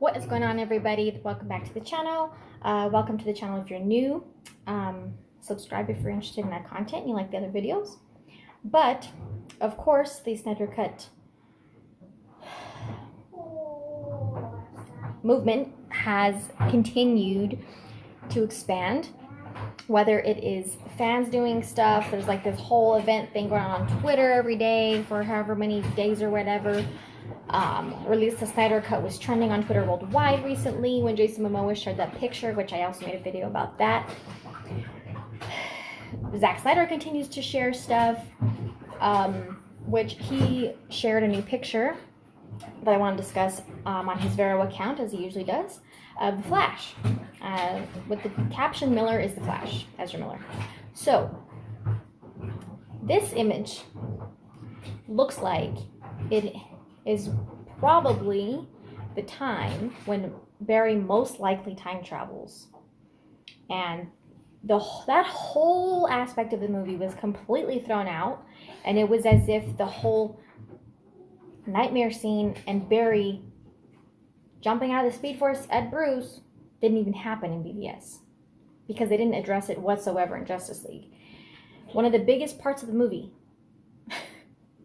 What is going on, everybody? Welcome back to the channel. Welcome to the channel if you're new. Subscribe if you're interested in that content and you like the other videos. But of course, the Snyder Cut movement has continued to expand. Whether it is fans doing stuff, there's like this whole event thing going on Twitter every day for however many days or whatever. Or at least the Snyder Cut was trending on Twitter worldwide recently when Jason Momoa shared that picture, which I also made a video about that. Zack Snyder continues to share stuff, which he shared a new picture that I want to discuss on his Vero account, as he usually does, of the Flash. With the caption, "Miller is the Flash," Ezra Miller. So, this image looks like it is probably the time when Barry most likely time travels. And that whole aspect of the movie was completely thrown out, and it was as if the whole nightmare scene and Barry jumping out of the Speed Force at Bruce didn't even happen in BVS because they didn't address it whatsoever in Justice League. One of the biggest parts of the movie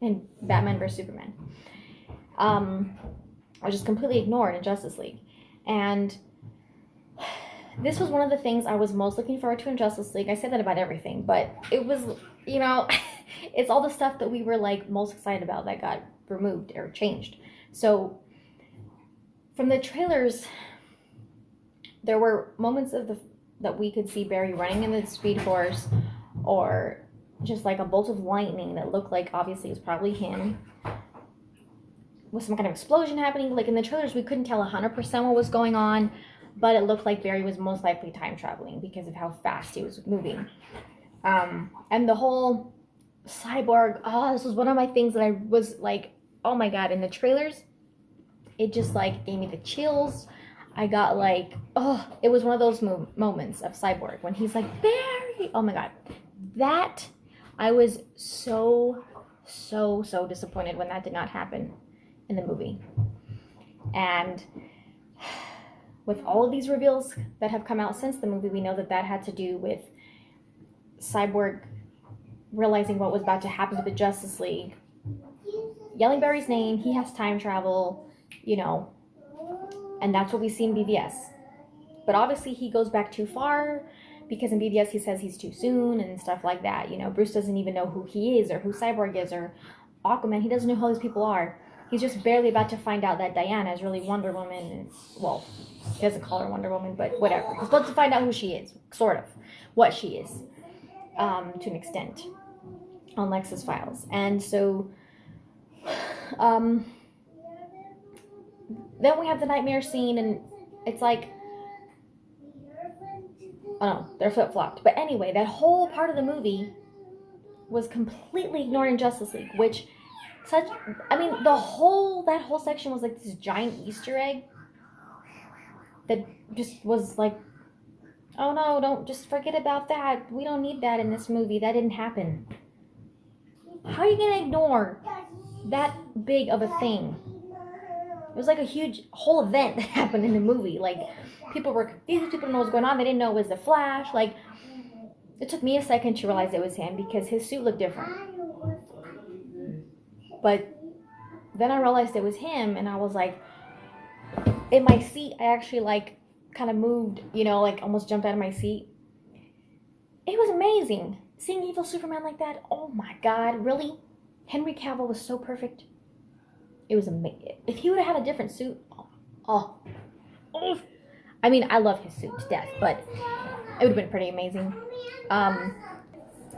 in Batman vs. Superman was just completely ignored in Justice League. And this was one of the things I was most looking forward to in Justice League. I say that about everything, but it was, you know, it's all the stuff that we were like most excited about that got removed or changed. So from the trailers, there were moments of that we could see Barry running in the Speed Force, or just like a bolt of lightning that looked like obviously it was probably him, with some kind of explosion happening. Like in the trailers, we couldn't tell 100% what was going on, but it looked like Barry was most likely time traveling because of how fast he was moving. And the whole cyborg, this was one of my things that I was like, oh my god, in the trailers, it just like gave me the chills. I got like, it was one of those moments of Cyborg when he's like, Barry, oh my god. That, I was so disappointed when that did not happen in the movie. And with all of these reveals that have come out since the movie, we know that that had to do with Cyborg realizing what was about to happen to the Justice League, yelling Barry's name, he has time travel, you know, and that's what we see in BVS. But obviously he goes back too far, because in BVS he says he's too soon and stuff like that. You know, Bruce doesn't even know who he is or who Cyborg is or Aquaman. He doesn't know who these people are. He's just barely about to find out that Diana is really Wonder Woman. And, well, he doesn't call her Wonder Woman, but whatever. He's supposed to find out who she is, sort of, what she is, to an extent, on Lex's files. And so, then we have the nightmare scene, and it's like, oh no, they're flip-flopped. But anyway, that whole part of the movie was completely ignored in Justice League, which that whole section was like this giant Easter egg that just was like, oh no, don't just forget about that. We don't need that in this movie. That didn't happen. How are you gonna ignore that big of a thing? It was like a huge whole event that happened in the movie. Like, people were confused, people didn't know what was going on, they didn't know it was the Flash. Like, it took me a second to realize it was him because his suit looked different. But then I realized it was him, and I was like, in my seat, I actually like kind of moved, you know, like almost jumped out of my seat. It was amazing. Seeing evil Superman like that, oh my god, really? Henry Cavill was so perfect. It was amazing. If he would have had a different suit, I mean, I love his suit to death, but it would have been pretty amazing.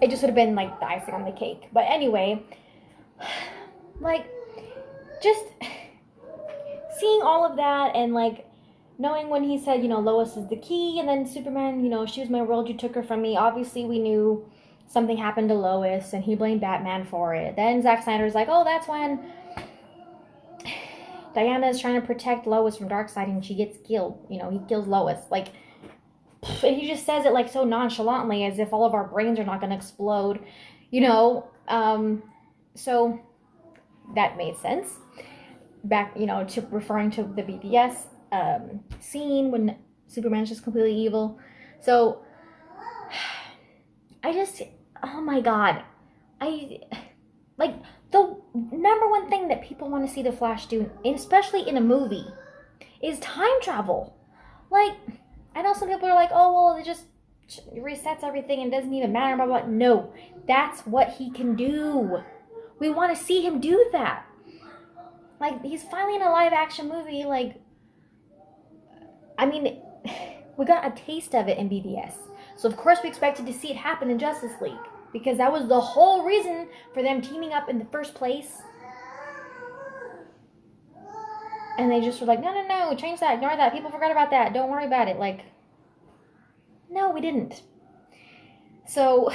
It just would have been like the icing on the cake. But anyway, like, just seeing all of that, and like knowing when he said, you know, Lois is the key, and then Superman, you know, she was my world, you took her from me. Obviously, we knew something happened to Lois, and he blamed Batman for it. Then Zack Snyder's like, oh, that's when Diana is trying to protect Lois from Darkseid and she gets killed. You know, he kills Lois. Like, and he just says it like so nonchalantly as if all of our brains are not going to explode, you know. So that made sense. Back, you know, to referring to the BBS scene when Superman's just completely evil. So I just, oh my god, I like the number one thing that people want to see the Flash do, especially in a movie, is time travel. Like, I know some people are like, oh well, it just resets everything and doesn't even matter, blah, blah, blah. No, that's what he can do. We want to see him do that. Like, he's finally in a live action movie. Like, I mean, we got a taste of it in BVS. So of course we expected to see it happen in Justice League, because that was the whole reason for them teaming up in the first place. And they just were like, no, change that, ignore that, people forgot about that, don't worry about it. Like, no, we didn't. So,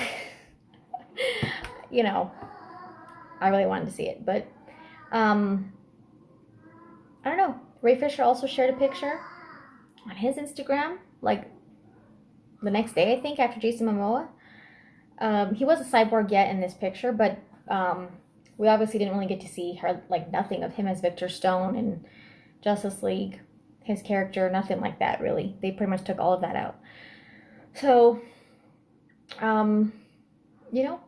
you know, I really wanted to see it. But, I don't know. Ray Fisher also shared a picture on his Instagram, like, the next day, I think, after Jason Momoa. He was a cyborg yet in this picture, but we obviously didn't really get to see her, like, nothing of him as Victor Stone and Justice League, his character, nothing like that, really. They pretty much took all of that out. So, you know,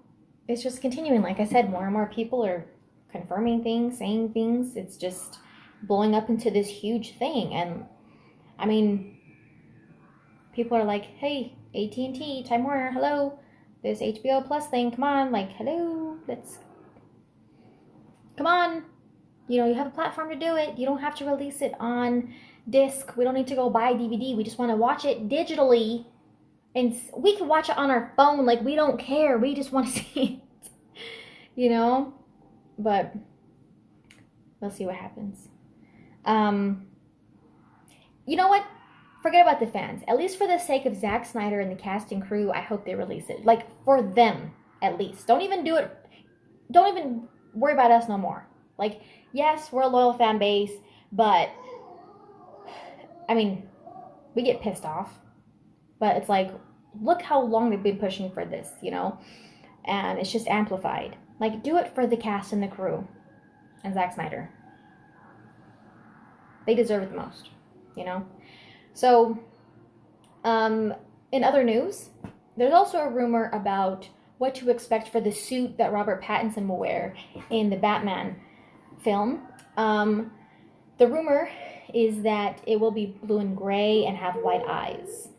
it's just continuing. Like I said, more and more people are confirming things, saying things. It's just blowing up into this huge thing. And, I mean, people are like, hey, AT&T, Time Warner, hello, this HBO Plus thing, come on, like, hello, come on. You know, you have a platform to do it. You don't have to release it on disc. We don't need to go buy DVD. We just want to watch it digitally. And we can watch it on our phone. Like, we don't care. We just want to see it. You know? But we'll see what happens. You know what? Forget about the fans. At least for the sake of Zack Snyder and the cast and crew, I hope they release it. Like, for them, at least. Don't even do it. Don't even worry about us no more. Like, yes, we're a loyal fan base, but, I mean, we get pissed off. But it's like, look how long they've been pushing for this, you know? And it's just amplified. Like, do it for the cast and the crew. And Zack Snyder. They deserve it the most, you know? So, in other news, there's also a rumor about what to expect for the suit that Robert Pattinson will wear in the Batman film. The rumor is that it will be blue and gray and have white eyes.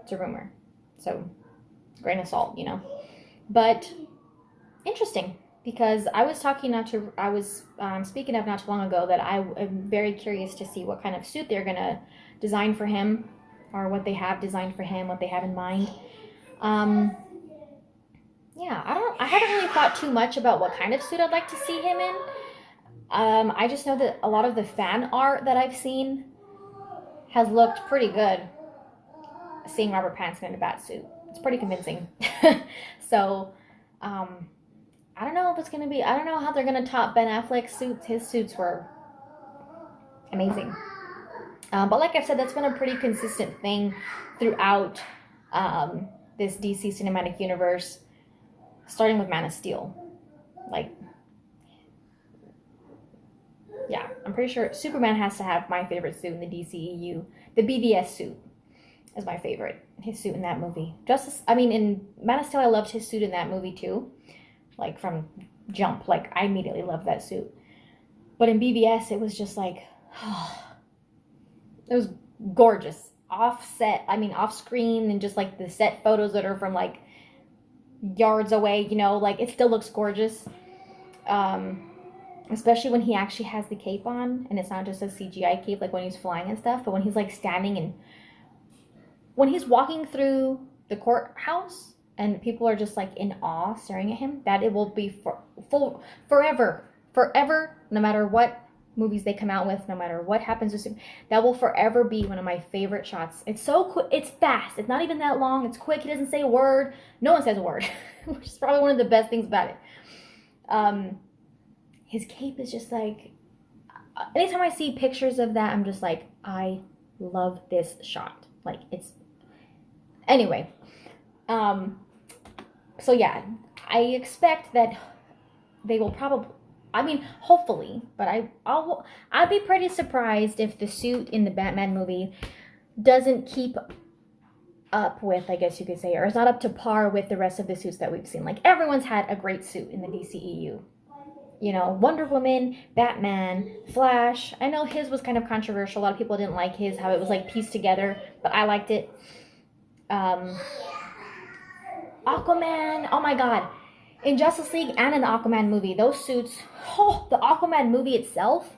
It's a rumor. So, grain of salt, you know. But, interesting. Because I was speaking of not too long ago that I am very curious to see what kind of suit they're going to design for him, or what they have designed for him, what they have in mind. Yeah, I haven't really thought too much about what kind of suit I'd like to see him in. I just know that a lot of the fan art that I've seen has looked pretty good. Seeing Robert Pattinson in a Batsuit, it's pretty convincing. So, I don't know if it's going to be, I don't know how they're going to top Ben Affleck's suits. His suits were amazing. But like I've said, that's been a pretty consistent thing throughout this DC cinematic universe, starting with Man of Steel. Like, yeah, I'm pretty sure Superman has to have my favorite suit in the DCEU. The BVS suit is my favorite. His suit in that movie. In Man of Steel, I loved his suit in that movie too. Like, from jump. Like, I immediately loved that suit. But in BVS, it was just like, it was gorgeous. Off screen, and just like the set photos that are from like yards away, you know, like it still looks gorgeous. Especially when he actually has the cape on, and it's not just a CGI cape, like when he's flying and stuff, but when he's like standing and when he's walking through the courthouse and people are just like in awe staring at him, that it will be forever, no matter what movies they come out with, no matter what happens with him, that will forever be one of my favorite shots. It's so quick, it's fast, it's not even that long, it's quick, he doesn't say a word, no one says a word, which is probably one of the best things about it. His cape is just like, anytime I see pictures of that, I'm just like, I love this shot. Like, it's, anyway, so yeah, I expect that they will probably, I mean, hopefully, but I'd be pretty surprised if the suit in the Batman movie doesn't keep up with, I guess you could say, or is not up to par with the rest of the suits that we've seen. Like, everyone's had a great suit in the DCEU. You know, Wonder Woman, Batman, Flash. I know his was kind of controversial. A lot of people didn't like his, how it was like pieced together, but I liked it. Aquaman, oh my god. In Justice League and in the Aquaman movie, those suits, the Aquaman movie itself,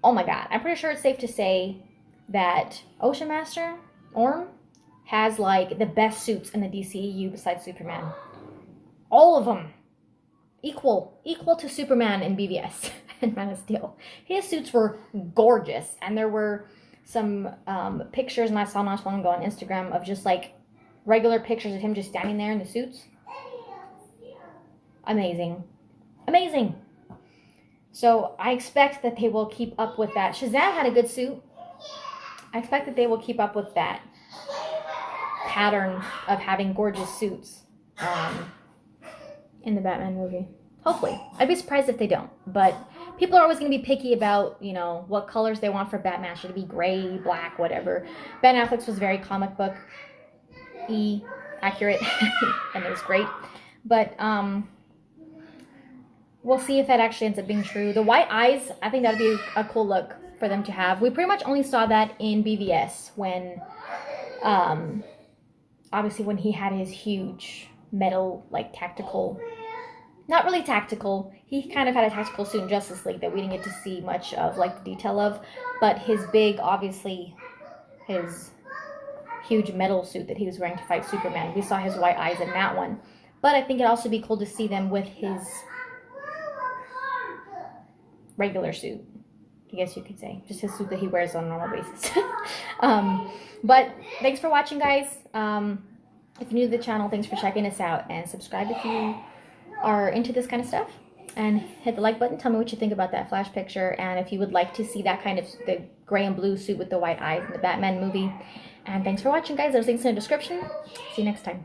oh my god. I'm pretty sure it's safe to say that Ocean Master, Orm, has like the best suits in the DCEU besides Superman. All of them. Equal to Superman in BVS and Man of Steel. His suits were gorgeous, and there were some pictures, and I saw not long ago on Instagram, of just like regular pictures of him just standing there in the suits. Amazing. Amazing. So I expect that they will keep up with that. Shazam had a good suit. I expect that they will keep up with that pattern of having gorgeous suits in the Batman movie. Hopefully. I'd be surprised if they don't. But people are always going to be picky about, you know, what colors they want for Batman. Should it be gray, black, whatever. Ben Affleck's was very comic book accurate, and it was great. But we'll see if that actually ends up being true. The white eyes, I think that would be a cool look for them to have. We pretty much only saw that in BVS when, obviously when he had his huge metal, like, tactical, not really tactical, he kind of had a tactical suit in Justice League that we didn't get to see much of, like, the detail of, but his big, obviously, his huge metal suit that he was wearing to fight Superman, we saw his white eyes in that one. But I think it'd also be cool to see them with his regular suit, I guess you could say. Just his suit that he wears on a normal basis. But thanks for watching, guys. If you're new to the channel, thanks for checking us out. And subscribe if you are into this kind of stuff. And hit the like button. Tell me what you think about that Flash picture. And if you would like to see that kind of, the gray and blue suit with the white eyes in the Batman movie. And thanks for watching, guys. There's links in the description. See you next time.